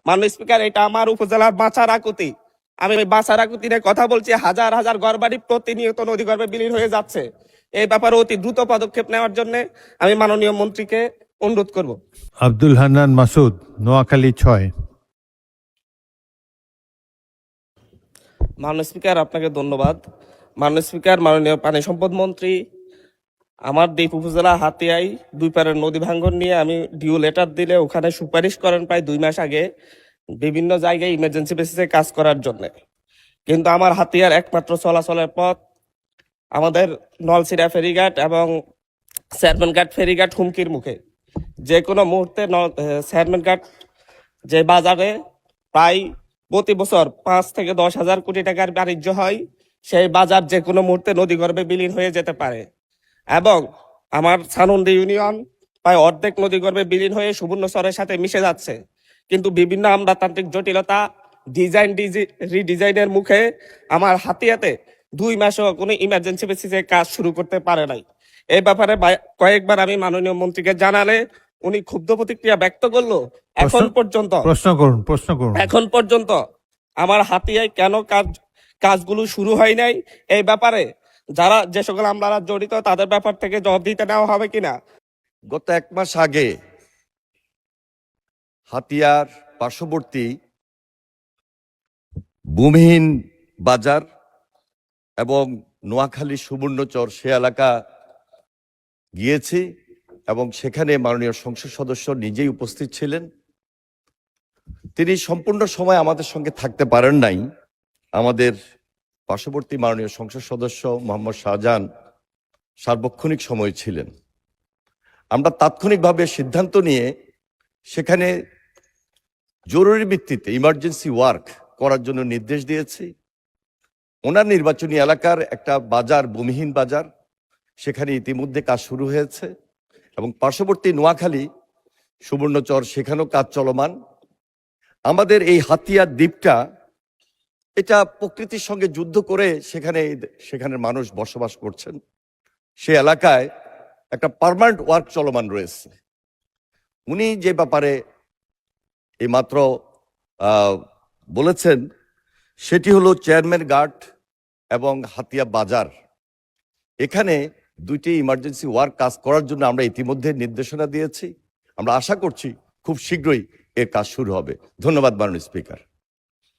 মাননীয় স্পিকার, এটা আমার উপজেলার বাঁচারাকুতি। আমি বাঁচারাকুতি নিয়ে কথা বলছি। হাজার হাজার ঘরবাড়ি প্রতিনিয়ত নদীগর্ভে বিলীন হয়ে যাচ্ছে। এই ব্যাপারে অতি দ্রুত পদক্ষেপ নেওয়ার জন্য আমি মাননীয় মন্ত্রীকে অনুরোধ করব। আব্দুল হান্নান মাসুদ, নোয়াখালী 6। মাননীয় স্পিকার, আপনাকে ধন্যবাদ। মাননীয় স্পিকার, মাননীয় পানি সম্পদ মন্ত্রী, আমার দ্বীপ উপজেলা হাতিয়ায় 2 পারের নদী ভাঙ্গন নিয়ে আমি ডিউ লেটার দিলে ওখানে সুপারিশ করেন প্রায় 2 মাস আগে বিভিন্ন জায়গায় ইমার্জেন্সি বেসিসে কাজ করার জন্য। কিন্তু আমার হাতিয়ার একমাত্র চলাচলের পথ আমাদের নলছিড়া ফেরিঘাট এবং চেয়ারম্যানঘাট ফেরিঘাট হুমকির মুখে। যে কোনো মুহূর্তে চেয়ারম্যানঘাট যে বাজারে প্রায় প্রতি বছর 5 থেকে 10 হাজার কোটি টাকার বাণিজ্য হয়, সেই বাজার যে কোনো মুহূর্তে নদীগর্ভে বিলীন হয়ে যেতে পারে। এবং আমার সানন্দী ইউনিয়ন প্রায় অর্ধেক নদীগর্ভে বিলীন হয়ে সুবর্ণচরের সাথে মিশে যাচ্ছে। কিন্তু বিভিন্ন আমলাতান্ত্রিক জটিলতা, রিডিজাইনের মুখে আমার হাতিয়াতে 2 মাসও কোনো ইমার্জেন্সি বেসিসে কাজ শুরু করতে পারে নাই। এই ব্যাপারে কয়েকবার আমি মাননীয় মন্ত্রীকে জানালে উনি ক্ষুব্ধ প্রতিক্রিয়া ব্যক্ত করলো। এখন পর্যন্ত আমার হাতিয়ায় কেন কাজগুলো শুরু হয় নাই, এই ব্যাপারে যে সকল আমলারা জড়িত তাদের ব্যাপার থেকে জবাবদিহিতা নেওয়া হবে কিনা। গত 1 মাস আগে হাতিয়ার পার্শ্ববর্তী ভূমিহীন বাজার এবং নোয়াখালী সুবর্ণচর সে এলাকা গিয়েছি এবং সেখানে মাননীয় সংসদ সদস্য নিজেই উপস্থিত ছিলেন। তিনি সম্পূর্ণ সময় আমাদের সঙ্গে থাকতে পারেন নাই। আমাদের পার্শ্ববর্তী মাননীয় সংসদ সদস্য মোহাম্মদ শাহজাহান সার্বক্ষণিক সময় ছিলেন। আমরা তাৎক্ষণিকভাবে সিদ্ধান্ত নিয়ে সেখানে জরুরি ভিত্তিতে ইমার্জেন্সি ওয়ার্ক করার জন্য নির্দেশ দিয়েছি। ওনার নির্বাচনী এলাকার একটা বাজার, ভূমিহীন বাজার, সেখানে ইতিমধ্যে কাজ শুরু হয়েছে এবং পার্শ্ববর্তী নোয়াখালী সুবর্ণচর সেখানেও কাজ চলমান। আমাদের এই হাতিয়ার দ্বীপটা এটা প্রকৃতির সঙ্গে যুদ্ধ করে সেখানের মানুষ বসবাস করছেন। সে এলাকায় একটা পার্মানেন্ট ওয়ার্ক চলমান রয়েছে। উনি যে ব্যাপারে এইমাত্র বলেছেন সেটি হলো চেয়ারম্যান ঘাট এবং হাতিয়া বাজার। এখানে 2টি ইমার্জেন্সি ওয়ার্ক কাজ করার জন্য আমরা ইতিমধ্যে নির্দেশনা দিয়েছি। আমরা আশা করছি খুব শীঘ্রই এর কাজ শুরু হবে। ধন্যবাদ মাননীয় স্পিকার।